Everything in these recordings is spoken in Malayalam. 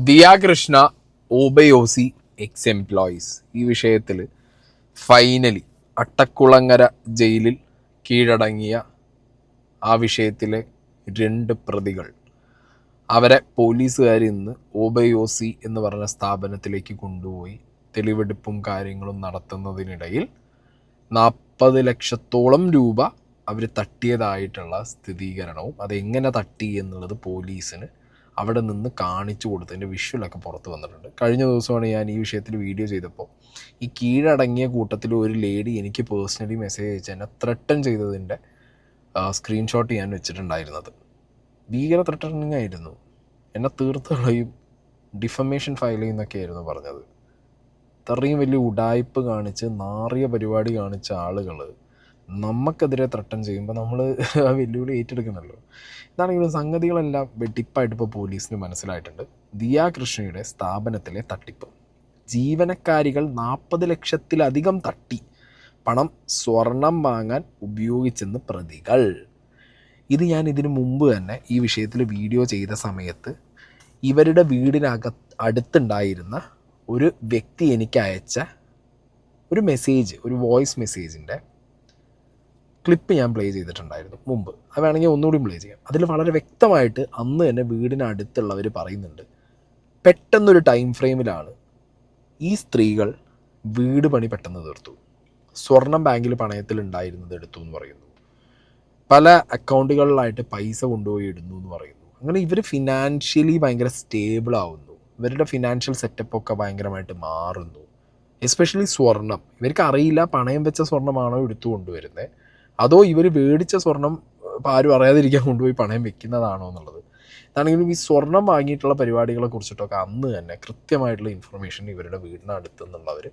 ദിയ കൃഷ്ണ ഒബയോസി എക്സ് എംപ്ലോയീസ് ഈ വിഷയത്തിൽ ഫൈനലി അട്ടക്കുളങ്ങര ജയിലിൽ കീഴടങ്ങിയ ആ വിഷയത്തിലെ 2 പ്രതികൾ അവരെ പോലീസുകാർ ഇന്ന് ഒബയോസി എന്ന് പറഞ്ഞ സ്ഥാപനത്തിലേക്ക് കൊണ്ടുപോയി തെളിവെടുപ്പും കാര്യങ്ങളും നടത്തുന്നതിനിടയിൽ 40 ലക്ഷത്തോളം രൂപ അവർ തട്ടിയതായിട്ടുള്ള സ്ഥിരീകരണവും അതെങ്ങനെ തട്ടി എന്നുള്ളത് പോലീസിന് അവിടെ നിന്ന് കാണിച്ചു കൊടുത്തതിൻ്റെ വിഷ്വലൊക്കെ പുറത്ത് വന്നിട്ടുണ്ട്. കഴിഞ്ഞ ദിവസമാണ് ഞാൻ ഈ വിഷയത്തിൽ വീഡിയോ ചെയ്തപ്പോൾ ഈ കീഴടങ്ങിയ കൂട്ടത്തിൽ ഒരു ലേഡി എനിക്ക് പേഴ്സണലി മെസ്സേജ് അയച്ച് എന്നെ ത്രട്ടൺ ചെയ്തതിൻ്റെ സ്ക്രീൻഷോട്ട് ഞാൻ വെച്ചിട്ടുണ്ടായിരുന്നത്. ഭീകര ത്രട്ടണിങ് ആയിരുന്നു. എന്നെ തീർത്ത് കളയും, ഡിഫമേഷൻ ഫയൽ ചെയ്യുന്നൊക്കെയായിരുന്നു പറഞ്ഞത്. ഇത്രയും വലിയ ഉഡായിപ്പ് കാണിച്ച് നാറിയ പരിപാടി കാണിച്ച ആളുകൾ നമുക്കെതിരെ ത്രട്ടൺ ചെയ്യുമ്പോൾ നമ്മൾ ആ വെല്ലുവിളി ഏറ്റെടുക്കണമല്ലോ. ഇതാണെങ്കിലും സംഗതികളെല്ലാം വെട്ടിപ്പായിട്ട് ഇപ്പോൾ പോലീസിന് മനസ്സിലായിട്ടുണ്ട്. ദിയ കൃഷ്ണയുടെ സ്ഥാപനത്തിലെ തട്ടിപ്പ്, ജീവനക്കാരികൾ 40 ലക്ഷത്തിലധികം തട്ടി പണം സ്വർണം വാങ്ങാൻ ഉപയോഗിച്ചെന്ന് പ്രതികൾ. ഇത് ഞാൻ ഇതിനു മുമ്പ് തന്നെ ഈ വിഷയത്തിൽ വീഡിയോ ചെയ്ത സമയത്ത് ഇവരുടെ അടുത്തുണ്ടായിരുന്ന ഒരു വ്യക്തി എനിക്ക് അയച്ച ഒരു മെസ്സേജ്, ഒരു വോയിസ് മെസ്സേജിൻ്റെ ക്ലിപ്പ് ഞാൻ പ്ലേ ചെയ്തിട്ടുണ്ടായിരുന്നു മുമ്പ്. അത് വേണമെങ്കിൽ ഒന്നുകൂടി പ്ലേ ചെയ്യാം. അതിൽ വളരെ വ്യക്തമായിട്ട് അന്ന് തന്നെ വീടിനടുത്തുള്ളവർ പറയുന്നുണ്ട്, പെട്ടെന്നൊരു ടൈം ഫ്രെയിമിലാണ് ഈ സ്ത്രീകൾ വീട് പണി പെട്ടെന്ന് തീർത്തു, സ്വർണം ബാങ്കിൽ പണയത്തിൽ ഉണ്ടായിരുന്നത് എടുത്തു എന്ന് പറയുന്നു, പല അക്കൗണ്ടുകളിലായിട്ട് പൈസ കൊണ്ടുപോയി ഇടുന്നു എന്ന് പറയുന്നു. അങ്ങനെ ഇവർ ഫിനാൻഷ്യലി ഭയങ്കര സ്റ്റേബിൾ ആവുന്നു, ഇവരുടെ ഫിനാൻഷ്യൽ സെറ്റപ്പൊക്കെ ഭയങ്കരമായിട്ട് മാറുന്നു. എസ്പെഷ്യലി സ്വർണം, ഇവർക്ക് അറിയില്ല പണയം വെച്ച സ്വർണ്ണമാണോ എടുത്തു കൊണ്ടുവരുന്നത് അതോ ഇവർ മേടിച്ച സ്വർണം ഇപ്പോൾ ആരും അറിയാതിരിക്കാൻ കൊണ്ടുപോയി പണയം വെക്കുന്നതാണോ എന്നുള്ളത്. ഇതാണെങ്കിലും ഈ സ്വർണം വാങ്ങിയിട്ടുള്ള പരിപാടികളെ കുറിച്ചിട്ടൊക്കെ അന്ന് തന്നെ കൃത്യമായിട്ടുള്ള ഇൻഫർമേഷൻ ഇവരുടെ വീടിനടുത്ത് നിന്നുള്ളവർ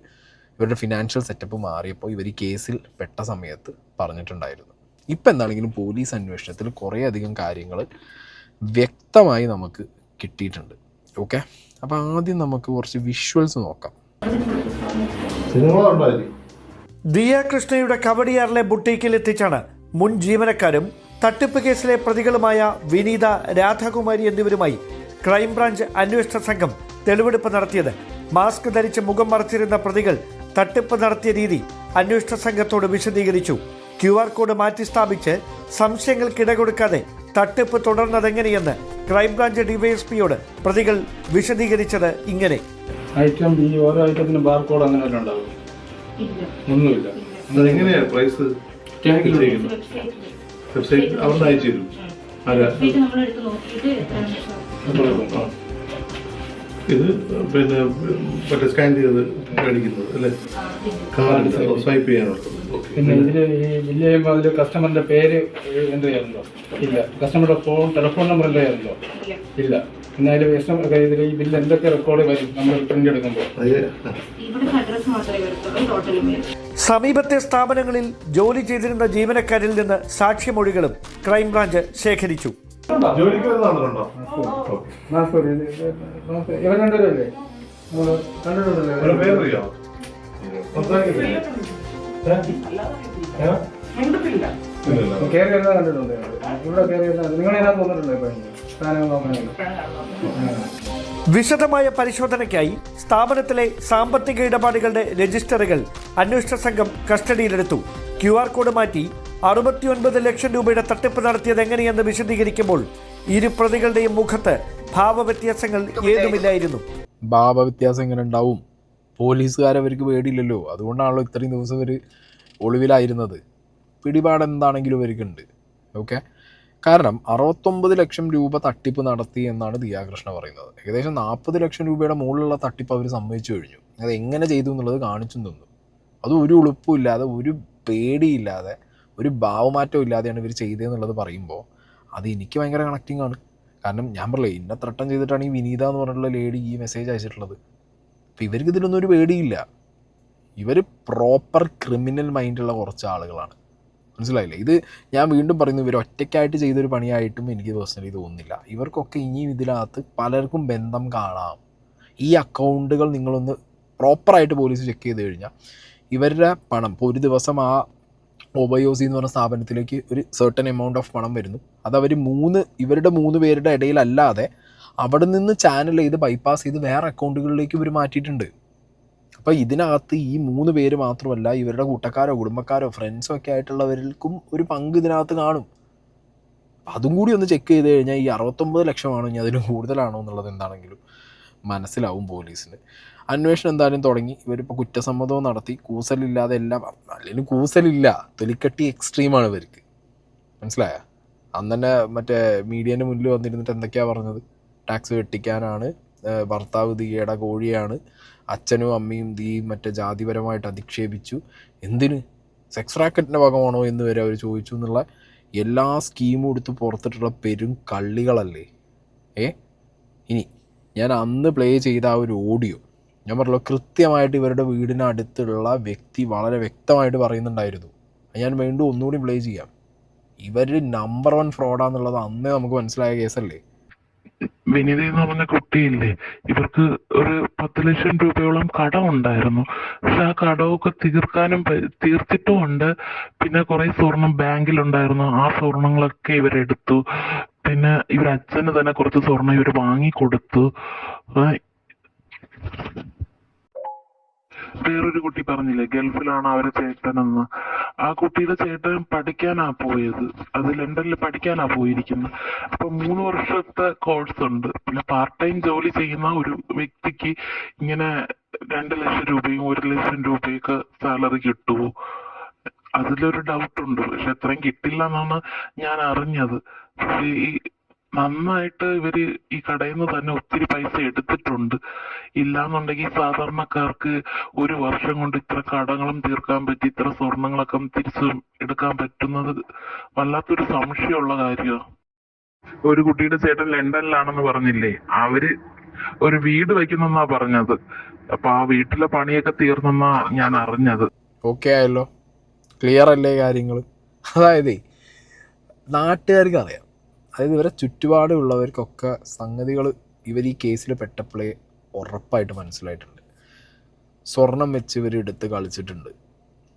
ഇവരുടെ ഫിനാൻഷ്യൽ സെറ്റപ്പ് മാറിയപ്പോൾ ഇവർ ഈ കേസിൽ പെട്ട സമയത്ത് പറഞ്ഞിട്ടുണ്ടായിരുന്നു. ഇപ്പം എന്താണെങ്കിലും പോലീസ് അന്വേഷണത്തിൽ കുറേയധികം കാര്യങ്ങൾ വ്യക്തമായി നമുക്ക് കിട്ടിയിട്ടുണ്ട്. ഓക്കെ, അപ്പോൾ ആദ്യം നമുക്ക് കുറച്ച് വിഷ്വൽസ് നോക്കാം. ദിയ കൃഷ്ണയുടെ കവടിയാറിലെ ബുട്ടീക്കിൽ എത്തിച്ചാണ് മുൻ ജീവനക്കാരും തട്ടിപ്പ് കേസിലെ പ്രതികളുമായ വിനീത, രാധാകുമാരി എന്നിവരുമായി ക്രൈംബ്രാഞ്ച് അന്വേഷണ സംഘം തെളിവെടുപ്പ് നടത്തിയത്. മാസ്ക് ധരിച്ച് മുഖം മറച്ചിരുന്ന പ്രതികൾ തട്ടിപ്പ് നടത്തിയ രീതി അന്വേഷണ സംഘത്തോട് വിശദീകരിച്ചു. QR കോഡ് മാറ്റി സ്ഥാപിച്ച് സംശയങ്ങൾക്ക് ഇടകൊടുക്കാതെ തട്ടിപ്പ് തുടർന്നതെങ്ങനെയെന്ന് ക്രൈംബ്രാഞ്ച് ഡിവൈഎസ്പിയോട് പ്രതികൾ വിശദീകരിച്ചത് ഇങ്ങനെ. ഓരോ ഐറ്റത്തിന് ബാർകോഡ് അങ്ങനെ ഉണ്ടാവും? ഒന്നുമില്ല. അതെങ്ങനെയാണ് പ്രൈസ് വെബ്സൈറ്റ് അവിടെ അയച്ചു തരും? ഇത് പിന്നെ മറ്റേ സ്കാൻ ചെയ്ത് മേടിക്കുന്നത് അല്ലേ? കാർഡ് സ്വൈപ്പ് ചെയ്യാനുള്ളത്. പിന്നെ ഇതിൽ ഈ ബില്ല് ചെയ്യുമ്പോൾ അതിൽ കസ്റ്റമറിന്റെ പേര് എൻ്റർ ചെയ്യാറുണ്ടോ? ഇല്ല. കസ്റ്റമറുടെ ടെലിഫോൺ നമ്പർ എൻ്റർ ചെയ്യാറുണ്ടോ? ഇല്ല. പിന്നെ അതിൽ ഈ ബില്ല് എന്തൊക്കെ റെക്കോർഡ് വരും നമ്മൾ പ്രിന്റ് എടുക്കുമ്പോൾ? സമീപത്തെ സ്ഥാപനങ്ങളിൽ ജോലി ചെയ്തിരുന്ന ജീവനക്കാരിൽ നിന്ന് സാക്ഷിമൊഴികളും ക്രൈംബ്രാഞ്ച് ശേഖരിച്ചു. ഇവർ രണ്ടുപേരല്ലേ കണ്ടിട്ടുണ്ടല്ലോ? കയറി വരുന്നത് കണ്ടിട്ടുണ്ട്. ഇവിടെ കയറി വരുന്നത് നിങ്ങളേതാ തോന്നിട്ടുണ്ടോ? ഇപ്പൊ സ്ഥാനം നോക്കാനില്ല. വിശദമായ പരിശോധനയ്ക്കായി സ്ഥാപനത്തിലെ സാമ്പത്തിക ഇടപാടുകളുടെ രജിസ്റ്ററുകൾ അന്വേഷണ സംഘം കസ്റ്റഡിയിലെടുത്തു. QR കോഡ് മാറ്റി 69 ലക്ഷം രൂപയുടെ തട്ടിപ്പ് നടത്തിയത് എങ്ങനെയെന്ന് വിശദീകരിക്കുമ്പോൾ ഇരു പ്രതികളുടെയും മുഖത്ത് ഭാവവ്യത്യാസങ്ങൾ ഏതുമില്ലായിരുന്നു. ഭാവവ്യത്യാസം എങ്ങനെ ഉണ്ടാവും? പോലീസുകാരവർക്ക് പേടിയില്ലല്ലോ, അതുകൊണ്ടാണല്ലോ ഇത്രയും ദിവസം ഇവർ ഒളിവിലായിരുന്നത്. പിടിപാടെന്താണെങ്കിലും ഇവർക്കുണ്ട്. ഓക്കെ, കാരണം 69 ലക്ഷം രൂപ തട്ടിപ്പ് നടത്തി എന്നാണ് ദിയ കൃഷ്ണ പറയുന്നത്. ഏകദേശം 40 ലക്ഷം രൂപയുടെ മുകളിലുള്ള തട്ടിപ്പ് അവർ സമ്മതിച്ചു കഴിഞ്ഞു. അത് എങ്ങനെ ചെയ്തു എന്നുള്ളത് കാണിച്ചു തന്നു. അത് ഒരു ഉളുപ്പുമില്ലാതെ, ഒരു പേടിയില്ലാതെ, ഒരു ഭാവമാറ്റവും ഇല്ലാതെയാണ് ഇവർ ചെയ്തതെന്നുള്ളത് പറയുമ്പോൾ അത് എനിക്ക് ഭയങ്കര കണക്റ്റിംഗ് ആണ്. കാരണം ഞാൻ പറയില്ലേ, ഇന്നെ ത്രട്ടം ചെയ്തിട്ടാണ് ഈ വിനീത എന്ന് പറഞ്ഞിട്ടുള്ള ലേഡി ഈ മെസ്സേജ് അയച്ചിട്ടുള്ളത്. അപ്പോൾ ഇവർക്ക് ഇതിലൊന്നും ഒരു പേടിയില്ല. ഇവർ പ്രോപ്പർ ക്രിമിനൽ മൈൻഡുള്ള കുറച്ച് ആളുകളാണ്. മനസ്സിലായില്ലേ? ഇത് ഞാൻ വീണ്ടും പറയുന്നു, ഇവർ ഒറ്റയ്ക്കായിട്ട് ചെയ്തൊരു പണിയായിട്ടും എനിക്ക് പേഴ്സണലി തോന്നുന്നില്ല. ഇവർക്കൊക്കെ ഇനിയും ഇതിനകത്ത് പലർക്കും ബന്ധം കാണാം. ഈ അക്കൗണ്ടുകൾ നിങ്ങളൊന്ന് പ്രോപ്പറായിട്ട് പോലീസ് ചെക്ക് ചെയ്ത് കഴിഞ്ഞാൽ ഇവരുടെ പണം ഇപ്പോൾ ഒരു ദിവസം ആ ഒബയോസി എന്ന് പറഞ്ഞ സ്ഥാപനത്തിലേക്ക് ഒരു സർട്ടൻ എമൗണ്ട് ഓഫ് പണം വരുന്നു. അത് അവർ ഇവരുടെ 3 പേരുടെ ഇടയിലല്ലാതെ അവിടെ നിന്ന് ചാനൽ ചെയ്ത് ബൈപ്പാസ് ചെയ്ത് വേറെ അക്കൗണ്ടുകളിലേക്ക് ഇവർ മാറ്റിയിട്ടുണ്ട്. അപ്പോൾ ഇതിനകത്ത് ഈ 3 പേര് മാത്രമല്ല, ഇവരുടെ കൂട്ടക്കാരോ കുടുംബക്കാരോ ഫ്രണ്ട്സോ ഒക്കെ ആയിട്ടുള്ളവർക്കും ഒരു പങ്ക് ഇതിനകത്ത് കാണും. അതും കൂടി ഒന്ന് ചെക്ക് ചെയ്ത് കഴിഞ്ഞാൽ ഈ 69 ലക്ഷമാണോ ഇനി അതിന് കൂടുതലാണോ എന്നുള്ളത് എന്താണെങ്കിലും മനസ്സിലാവും പോലീസിന്. അന്വേഷണം എന്തായാലും തുടങ്ങി. ഇവരിപ്പോൾ കുറ്റസമ്മതവും നടത്തി. കൂസലില്ലാതെ എല്ലാം, അല്ലെങ്കിൽ കൂസലില്ല, തൊലിക്കട്ടി എക്സ്ട്രീമാണ് ഇവർക്ക്. മനസ്സിലായ? അന്ന് തന്നെ മറ്റേ മീഡിയേൻ്റെ മുന്നിൽ വന്നിരുന്നിട്ട് എന്തൊക്കെയാണ് പറഞ്ഞത്? ടാക്സ് വെട്ടിക്കാനാണ്, ഭർത്താവ് ദിയയുടെ കോഴിയാണ്, അച്ഛനും അമ്മയും ദീ മറ്റേ ജാതിപരമായിട്ട് അധിക്ഷേപിച്ചു, എന്തിന് സെക്സ് റാക്കറ്റിൻ്റെ ഭാഗമാണോ എന്ന് വരെ അവർ ചോദിച്ചു എന്നുള്ള എല്ലാ സ്കീമും എടുത്ത് പുറത്തിട്ടുള്ള പെരും കള്ളികളല്ലേ. ഇനി ഞാൻ അന്ന് പ്ലേ ചെയ്ത ആ ഒരു ഓഡിയോ ഞാൻ പറഞ്ഞല്ലോ, കൃത്യമായിട്ട് ഇവരുടെ വീടിനടുത്തുള്ള വ്യക്തി വളരെ വ്യക്തമായിട്ട് പറയുന്നുണ്ടായിരുന്നു. ഞാൻ വീണ്ടും ഒന്നുകൂടി പ്ലേ ചെയ്യാം. ഇവർ നമ്പർ 1 ഫ്രോഡാന്നുള്ളത് അന്നേ നമുക്ക് മനസ്സിലായ കേസല്ലേ. വിനിത എന്ന് പറഞ്ഞ കുട്ടിയില്ലേ, ഇവർക്ക് ഒരു 10 ലക്ഷം രൂപയോളം കടം ഉണ്ടായിരുന്നു. പക്ഷെ ആ കടമൊക്കെ തീർത്തിട്ടും ഉണ്ട്. പിന്നെ കുറെ സ്വർണം ബാങ്കിലുണ്ടായിരുന്നു, ആ സ്വർണങ്ങളൊക്കെ ഇവരെടുത്തു. പിന്നെ ഇവർ അച്ഛന് തന്നെ കുറച്ച് സ്വർണം ഇവർ വാങ്ങിക്കൊടുത്തു. വേറൊരു കുട്ടി പറഞ്ഞില്ലേ ഗൾഫിലാണ് അവരെ ചേട്ടനെന്ന്, ആ കുട്ടിയുടെ ചേട്ടൻ പഠിക്കാനാ പോയത്, അത് ലണ്ടനിൽ പഠിക്കാനാ പോയിരിക്കുന്നത്. അപ്പൊ 3 വർഷത്തെ കോഴ്സ് ഉണ്ട്. പിന്നെ പാർട്ട് ടൈം ജോലി ചെയ്യുന്ന ഒരു വ്യക്തിക്ക് ഇങ്ങനെ 2 ലക്ഷം രൂപയും 1 ലക്ഷം രൂപയൊക്കെ സാലറി കിട്ടുമോ? അതിലൊരു ഡൗട്ട് ഉണ്ട്. പക്ഷെ അത്രയും കിട്ടില്ല എന്നാണ് ഞാൻ അറിഞ്ഞത്. പക്ഷേ ഈ നന്നായിട്ട് ഇവര് ഈ കടയിൽ നിന്ന് തന്നെ ഒത്തിരി പൈസ എടുത്തിട്ടുണ്ട്. ഇല്ലാന്നുണ്ടെങ്കിൽ സാധാരണക്കാർക്ക് 1 വർഷം കൊണ്ട് ഇത്ര കടങ്ങളും തീർക്കാൻ പറ്റി, ഇത്ര സ്വർണങ്ങളൊക്കെ തിരിച്ചു എടുക്കാൻ പറ്റുന്നത് വല്ലാത്തൊരു സംശയമുള്ള കാര്യമാണ്. ഒരു കുട്ടിയുടെ ചേട്ടൻ ലണ്ടനിലാണെന്ന് പറഞ്ഞില്ലേ, അവര് ഒരു വീട് വയ്ക്കുന്നെന്നാ പറഞ്ഞത്. അപ്പൊ ആ വീട്ടിലെ പണിയൊക്കെ തീർന്നെന്നാ ഞാൻ അറിഞ്ഞത്. ഓക്കെ ആയല്ലോ, ക്ലിയർ അല്ലേ കാര്യങ്ങൾ? അതായത് നാട്ടുകാർക്ക് അറിയാം, അതായത് ഇവരെ ചുറ്റുപാടുള്ളവർക്കൊക്കെ സംഗതികൾ ഇവർ ഈ കേസിൽ പെട്ടപ്പോഴേ ഉറപ്പായിട്ട് മനസ്സിലായിട്ടുണ്ട്. സ്വർണം വെച്ച് ഇവർ എടുത്ത് കളിച്ചിട്ടുണ്ട്,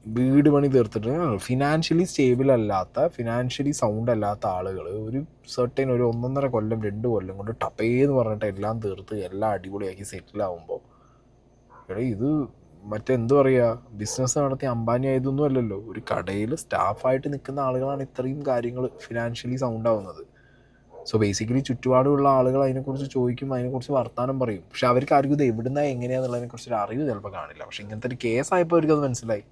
വീട് പണി തീർത്തിട്ട്. ഫിനാൻഷ്യലി സ്റ്റേബിൾ അല്ലാത്ത, ഫിനാൻഷ്യലി സൗണ്ട് അല്ലാത്ത ആളുകൾ ഒരു സെർട്ടൈൻ ഒരു 1.5 കൊല്ലം 2 കൊല്ലം കൊണ്ട് ടപ്പേന്ന് പറഞ്ഞിട്ട് എല്ലാം തീർത്ത് എല്ലാം അടിപൊളിയാക്കി സെറ്റിലാവുമ്പോൾ ഇത് മറ്റെന്തു പറയുക, ബിസിനസ് നടത്തി അംബാനി ആയതൊന്നും അല്ലല്ലോ. ഒരു കടയിൽ സ്റ്റാഫായിട്ട് നിൽക്കുന്ന ആളുകളാണ് ഇത്രയും കാര്യങ്ങൾ ഫിനാൻഷ്യലി സൗണ്ട് ആവുന്നത്. സോ ബേസിക്കലി ചുറ്റുപാടുള്ള ആളുകൾ അതിനെക്കുറിച്ച് ചോദിക്കും, അതിനെക്കുറിച്ച് വർത്തമാനം പറയും. പക്ഷെ അവർക്ക് ആർക്കും ഇത് എവിടുന്ന എങ്ങനെയാണെന്നുള്ളതിനെക്കുറിച്ചൊരു അറിവ് ചിലപ്പോൾ കാണില്ല. പക്ഷെ ഇങ്ങനത്തെ ഒരു കേസായപ്പോൾ അവർക്കത് മനസ്സിലായി.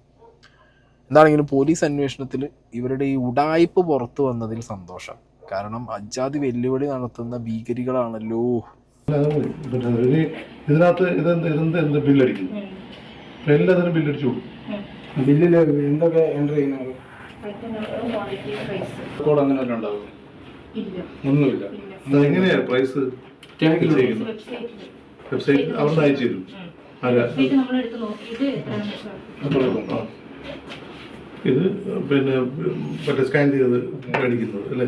എന്താണെങ്കിലും പോലീസ് അന്വേഷണത്തിൽ ഇവരുടെ ഈ ഉടായ്പ് പുറത്തു വന്നതിൽ സന്തോഷം. കാരണം അജാതി വെല്ലുവിളി നടത്തുന്ന ഭീകരികളാണല്ലോ. ഇതിനകത്ത് എന്ത് ബില്ലടിക്കുന്നു? എല്ലാത്തിനും ബില്ലടിച്ചു കൊടുക്കും. ബില്ലില് എന്തൊക്കെ എൻട്രി ചെയ്യുന്നത്? റെക്കോർഡ് അങ്ങനെ വല്ലതും ഉണ്ടാവും? ഒന്നുമില്ല. എങ്ങനെയാ പ്രൈസ് വെബ്സൈറ്റ് അവിടെ അയച്ചു തരും? ഇത് പിന്നെ മറ്റേ സ്കാൻ ചെയ്ത് മേടിക്കുന്നത് അല്ലേ,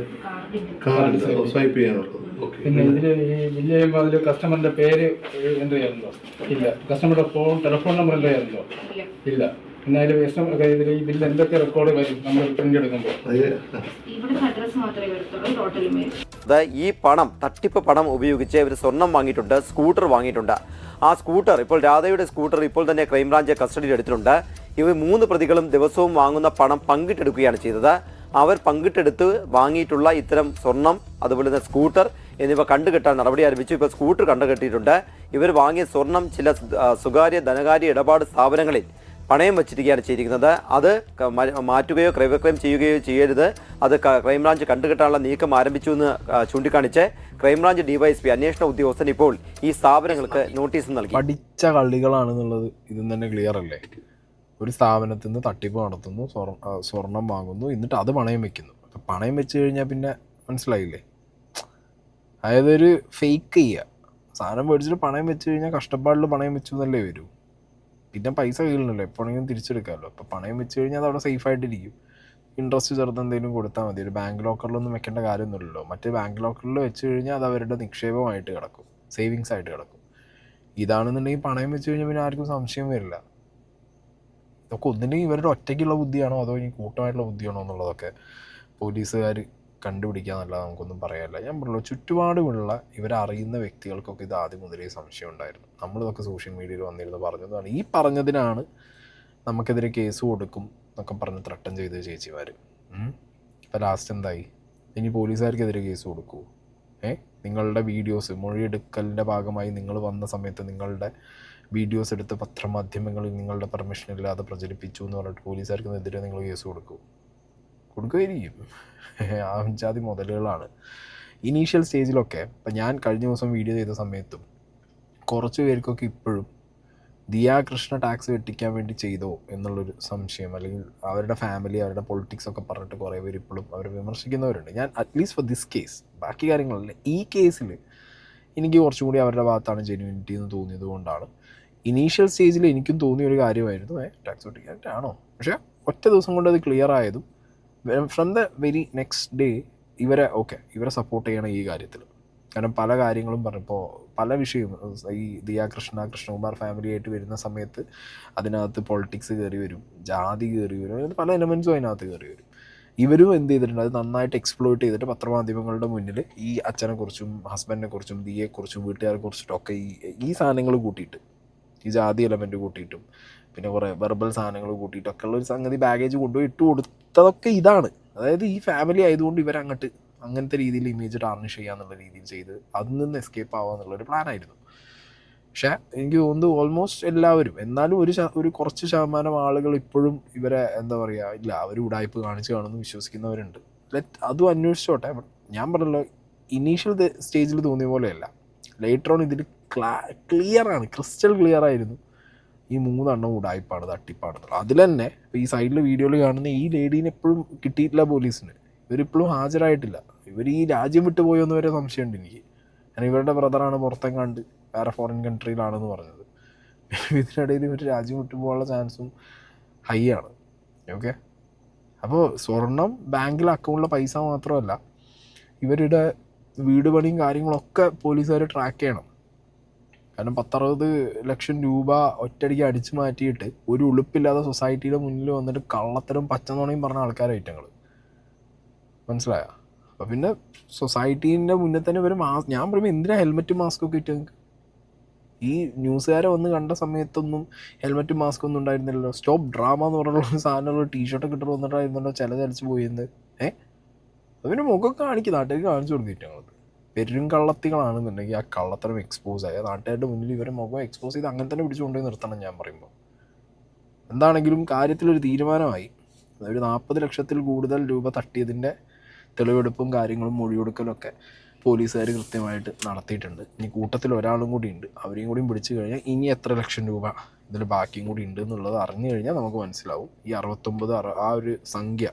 കാർഡ് സ്വൈപ്പ് ചെയ്യാനുള്ളത്. പിന്നെ ഇതില് ഈ ബില്ല് ചെയ്യുമ്പോൾ അതിൽ കസ്റ്റമറിന്റെ പേര് എൻട്രി ചെയ്യാറുണ്ടോ? ഇല്ല. കസ്റ്റമറുടെ ടെലിഫോൺ നമ്പർ എൻട്രി ചെയ്യാറുണ്ടോ? ഇല്ല. പിന്നെ അതിൽ ഈ ബില്ല് എന്തൊക്കെ റെക്കോർഡ് വരും നമ്മൾ പ്രിന്റ് എടുക്കുമ്പോൾ? ഈ പണം, തട്ടിപ്പ് പണം ഉപയോഗിച്ച് ഇവർ സ്വർണം വാങ്ങിയിട്ടുണ്ട്, സ്കൂട്ടർ വാങ്ങിയിട്ടുണ്ട്. ആ സ്കൂട്ടർ, ഇപ്പോൾ രാധയുടെ സ്കൂട്ടർ ഇപ്പോൾ തന്നെ ക്രൈംബ്രാഞ്ച് കസ്റ്റഡിയിൽ എടുത്തിട്ടുണ്ട്. ഇവർ 3 പ്രതികളും ദിവസവും വാങ്ങുന്ന പണം പങ്കിട്ടെടുക്കുകയാണ് ചെയ്തത്. അവർ പങ്കിട്ടെടുത്ത് വാങ്ങിയിട്ടുള്ള ഇത്തരം സ്വർണം, അതുപോലെ തന്നെ സ്കൂട്ടർ എന്നിവ കണ്ടുകെട്ടാൻ നടപടി ആരംഭിച്ചു. ഇപ്പോൾ സ്കൂട്ടർ കണ്ടുകെട്ടിയിട്ടുണ്ട്. ഇവർ വാങ്ങിയ സ്വർണം ചില സ്വകാര്യ ധനകാര്യ ഇടപാട് സ്ഥാപനങ്ങളിൽ പണയം വച്ചിരിക്കുകയാണ് ചെയ്തിരിക്കുന്നത്. അത് മാറ്റുകയോ ക്രയവിക്രയം ചെയ്യുകയോ ചെയ്യരുത്. അത് ക്രൈംബ്രാഞ്ച് കണ്ടുകെട്ടാനുള്ള നീക്കം ആരംഭിച്ചു എന്ന് ചൂണ്ടിക്കാണിച്ച് ക്രൈംബ്രാഞ്ച് ഡിവൈഎസ്പി അന്വേഷണ ഉദ്യോഗസ്ഥൻ ഇപ്പോൾ ഈ സ്ഥാപനങ്ങൾക്ക് നോട്ടീസ് നൽകി. പഠിച്ച കള്ളികളാണെന്നുള്ളത് ഇതും തന്നെ ക്ലിയർ അല്ലേ. ഒരു സ്ഥാപനത്തിൽ നിന്ന് തട്ടിപ്പ് നടത്തുന്നു, സ്വർണം വാങ്ങുന്നു, എന്നിട്ട് അത് പണയം വെക്കുന്നു. അപ്പം പണയം വെച്ച് കഴിഞ്ഞാൽ പിന്നെ മനസ്സിലായില്ലേ, അതായത് ഒരു ഫേക്ക് ചെയ്യുക. സാധനം മേടിച്ചിട്ട് പണയം വെച്ച് കഴിഞ്ഞാൽ കഷ്ടപ്പാടിൽ പണയം വെച്ചു എന്നല്ലേ വരൂ. പിന്നെ പൈസ കയ്യിലുണ്ടല്ലോ, എപ്പോഴെങ്കിലും തിരിച്ചെടുക്കാമല്ലോ. അപ്പോൾ പണയം വെച്ച് കഴിഞ്ഞാൽ അത് അവിടെ സേഫായിട്ടിരിക്കും. ഇൻട്രസ്റ്റ് ചേർത്ത് എന്തെങ്കിലും കൊടുത്താൽ മതി. ഒരു ബാങ്ക് ലോക്കറിലൊന്നും വെക്കേണ്ട കാര്യമൊന്നുമില്ലല്ലോ. മറ്റേ ബാങ്ക് ലോക്കറിൽ വെച്ച് കഴിഞ്ഞാൽ അത് അവരുടെ നിക്ഷേപമായിട്ട് കിടക്കും, സേവിങ്സ് ആയിട്ട് കിടക്കും. ഇതാണെന്നുണ്ടെങ്കിൽ പണയം വെച്ച് കഴിഞ്ഞാൽ പിന്നെ ആർക്കും സംശയം വരില്ല. ഇതൊക്കെ ഒന്നിനും ഇവരുടെ ഒറ്റയ്ക്കുള്ള ബുദ്ധിയാണോ അതോ ഇനി കൂട്ടമായിട്ടുള്ള ബുദ്ധിയാണോ എന്നുള്ളതൊക്കെ പോലീസുകാർ കണ്ടുപിടിക്കാന്നല്ലാതെ നമുക്കൊന്നും പറയാനില്ല. ഞാൻ പറഞ്ഞല്ലോ, ചുറ്റുപാടുമുള്ള ഇവരറിയുന്ന വ്യക്തികൾക്കൊക്കെ ഇത് ആദ്യം മുതലേ സംശയം ഉണ്ടായിരുന്നു. നമ്മളിതൊക്കെ സോഷ്യൽ മീഡിയയിൽ വന്നിരുന്ന് പറഞ്ഞതാണ്. ഈ പറഞ്ഞതിനാണ് നമുക്കെതിരെ കേസ് കൊടുക്കും എന്നൊക്കെ പറഞ്ഞ് ത്രട്ടൻ ചെയ്ത് ചേച്ചിമാർ. ഇപ്പോൾ ലാസ്റ്റ് എന്തായി? ഇനി പോലീസുകാർക്കെതിരെ കേസ് കൊടുക്കൂ? നിങ്ങളുടെ വീഡിയോസ് മൊഴിയെടുക്കലിൻ്റെ ഭാഗമായി നിങ്ങൾ വന്ന സമയത്ത് നിങ്ങളുടെ വീഡിയോസ് എടുത്ത് പത്രമാധ്യമങ്ങളിൽ നിങ്ങളുടെ പെർമിഷൻ ഇല്ലാതെ പ്രചരിപ്പിച്ചു എന്ന് പറഞ്ഞിട്ട് പോലീസുകാർക്കെതിരെ നിങ്ങൾ കേസ് കൊടുക്കുകയായിരിക്കും. ആ ജാതി മുതലുകളാണ് ഇനീഷ്യൽ സ്റ്റേജിലൊക്കെ. ഇപ്പം ഞാൻ കഴിഞ്ഞ ദിവസം വീഡിയോ ചെയ്ത സമയത്തും കുറച്ച് പേർക്കൊക്കെ ഇപ്പോഴും ദിയ കൃഷ്ണ ടാക്സ് വെട്ടിക്കാൻ വേണ്ടി ചെയ്തോ എന്നുള്ളൊരു സംശയം, അല്ലെങ്കിൽ അവരുടെ ഫാമിലി അവരുടെ പൊളിറ്റിക്സ് ഒക്കെ പറഞ്ഞിട്ട് കുറേ പേര് ഇപ്പോഴും അവർ വിമർശിക്കുന്നവരുണ്ട്. ഞാൻ അറ്റ്ലീസ്റ്റ് ഫോർ ദിസ് കേസ്, ബാക്കി കാര്യങ്ങളല്ല, ഈ കേസിൽ എനിക്ക് കുറച്ചും കൂടി അവരുടെ ഭാഗത്താണ് ജെന്യൂനിറ്റി എന്ന് തോന്നിയത് കൊണ്ടാണ്. ഇനീഷ്യൽ സ്റ്റേജിൽ എനിക്കും തോന്നിയ ഒരു കാര്യമായിരുന്നു ടാക്സ് വെട്ടിക്കാനാണോ, പക്ഷേ ഒറ്റ ദിവസം കൊണ്ട് അത് ക്ലിയർ ആയതും from the very next day ഇവരെ സപ്പോർട്ട് ചെയ്യണം ഈ കാര്യത്തിൽ. കാരണം പല കാര്യങ്ങളും പറഞ്ഞപ്പോൾ പല വിഷയവും ഈ ദിയ കൃഷ്ണകുമാർ ഫാമിലിയായിട്ട് വരുന്ന സമയത്ത് അതിനകത്ത് പൊളിറ്റിക്സ് കയറി വരും, ജാതി കയറി വരും, പല എലമെൻസും അതിനകത്ത് കയറി വരും. ഇവരും എന്ത് ചെയ്തിട്ടുണ്ട്, അത് നന്നായിട്ട് എക്സ്പ്ലോയിറ്റ് ചെയ്തിട്ട് പത്രമാധ്യമങ്ങളുടെ മുന്നിൽ ഈ അച്ഛനെക്കുറിച്ചും ഹസ്ബൻഡിനെക്കുറിച്ചും ദിയെക്കുറിച്ചും വീട്ടുകാരെക്കുറിച്ചിട്ടൊക്കെ ഈ സാധനങ്ങൾ കൂട്ടിയിട്ട്, ഈ ജാതി എലമെൻറ്റ് കൂട്ടിയിട്ടും പിന്നെ കുറേ വെർബൽ സാധനങ്ങൾ കൂട്ടിയിട്ടൊക്കെ ഉള്ള ഒരു സംഗതി ബാഗേജ് കൊണ്ടുപോയി ഇട്ട് കൊടുത്തതൊക്കെ ഇതാണ്. അതായത് ഈ ഫാമിലി ആയതുകൊണ്ട് ഇവരങ്ങോട്ട് അങ്ങനത്തെ രീതിയിൽ ഇമേജ് ടാർണിഷ് ചെയ്യാന്നുള്ള രീതിയിൽ ചെയ്ത് അതിൽ നിന്ന് എസ്കേപ്പ് ആവുക എന്നുള്ളൊരു പ്ലാനായിരുന്നു. പക്ഷേ എനിക്ക് തോന്നുന്നു ഓൾമോസ്റ്റ് എല്ലാവരും, എന്നാലും ഒരു കുറച്ച് ശതമാനം ആളുകൾ ഇപ്പോഴും ഇവരെ എന്താ പറയുക, ഇല്ല അവർ ഉടായ്പ് കാണിച്ച് കാണുമെന്ന് വിശ്വസിക്കുന്നവരുണ്ട്. അതും അന്വേഷിച്ചോട്ടെ. ഞാൻ പറഞ്ഞല്ലോ, ഇനീഷ്യൽ സ്റ്റേജിൽ തോന്നിയ പോലെയല്ല, ലേറ്റർ ഓൺ ഇതിൽ ക്ലിയറാണ്, ക്രിസ്റ്റൽ ക്ലിയർ ആയിരുന്നു ഈ 3 എണ്ണം ഉടായ്പാണ്, തട്ടിപ്പാണെന്നുള്ളത്. അതിൽ തന്നെ ഈ സൈഡിൽ വീഡിയോയിൽ കാണുന്ന ഈ ലേഡീനെ എപ്പോഴും കിട്ടിയിട്ടില്ല പോലീസിന്. ഇവരിപ്പോഴും ഹാജരായിട്ടില്ല. ഇവർ ഈ രാജ്യം വിട്ടു പോയോന്ന് വരെ സംശയമുണ്ട് എനിക്ക്. കാരണം ഇവരുടെ ബ്രദറാണ് പുറത്തെങ്ങാണ്ട് വേറെ ഫോറിൻ കൺട്രിയിലാണെന്ന് പറഞ്ഞത്. ഇതിനിടയിൽ ഇവർ രാജ്യം വിട്ടു പോകാനുള്ള ചാൻസും ഹൈ ആണ്. ഓക്കെ, അപ്പോൾ സ്വർണം ബാങ്കിൽ അക്കൗണ്ടിലെ പൈസ മാത്രമല്ല, ഇവരുടെ വീട് പണിയും കാര്യങ്ങളൊക്കെ പോലീസുകാർ ട്രാക്ക് ചെയ്യണം. കാരണം 10-60 ലക്ഷം രൂപ ഒറ്റയടിക്ക് അടിച്ചു മാറ്റിയിട്ട് ഒരു ഉളുപ്പില്ലാതെ സൊസൈറ്റിയുടെ മുന്നിൽ വന്നിട്ട് കള്ളത്തരം പച്ചനുണയും പറഞ്ഞ ആൾക്കാരെ ഐറ്റങ്ങൾ, മനസ്സിലായോ? അപ്പോൾ പിന്നെ സൊസൈറ്റീൻ്റെ മുന്നിൽ തന്നെ ഇവർ ഞാൻ പറയുമ്പോൾ എന്തിനാ ഹെൽമെറ്റും മാസ്കൊക്കെ ഇട്ട്? ഈ ന്യൂസുകാരെ വന്ന് കണ്ട സമയത്തൊന്നും ഹെൽമെറ്റും മാസ്ക് ഒന്നും ഉണ്ടായിരുന്നില്ലല്ലോ. സ്റ്റോപ്പ് ഡ്രാമ എന്ന് പറഞ്ഞുള്ള സാധനമുള്ള ടീഷർട്ടൊക്കെ ഇട്ട് വന്നിട്ടായിരുന്നല്ലോ ചലച്ച് പോയിരുന്നത്. അതിന് മുഖമൊക്കെ കാണിക്കും, നാട്ടുകാർക്ക് കാണിച്ചു കൊടുത്തിട്ട് ഞങ്ങൾ പെരും കള്ളത്തികളാണെന്നുണ്ടെങ്കിൽ ആ കള്ളത്തരം എക്സ്പോസ് ആയി നാട്ടുകാരുടെ മുന്നിൽ ഇവരെ മുഖം എക്സ്പോസ് ചെയ്ത് അങ്ങനെ തന്നെ പിടിച്ചുകൊണ്ടുപോയി നിർത്തണം. ഞാൻ പറയുമ്പോൾ എന്താണെങ്കിലും കാര്യത്തിലൊരു തീരുമാനമായി. ഒരു 40 ലക്ഷത്തിൽ കൂടുതൽ രൂപ തട്ടിയതിൻ്റെ തെളിവെടുപ്പും കാര്യങ്ങളും മൊഴിയെടുക്കലൊക്കെ പോലീസുകാർ കൃത്യമായിട്ട് നടത്തിയിട്ടുണ്ട്. ഇനി കൂട്ടത്തിൽ ഒരാളും കൂടി ഉണ്ട്, അവരെയും കൂടിയും പിടിച്ചു കഴിഞ്ഞാൽ ഇനി എത്ര ലക്ഷം രൂപ ഇതിൽ ബാക്കിയും കൂടി ഉണ്ട് എന്നുള്ളത് അറിഞ്ഞു കഴിഞ്ഞാൽ നമുക്ക് മനസ്സിലാവും ഈ 69 ആ ഒരു സംഖ്യ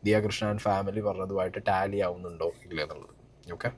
ദിയ കൃഷ്ണ ആൻഡ് ഫാമിലി പറഞ്ഞതുമായിട്ട് ടാലി ആവുന്നുണ്ടോ ഇല്ല എന്നുള്ളത്. ഓക്കെ.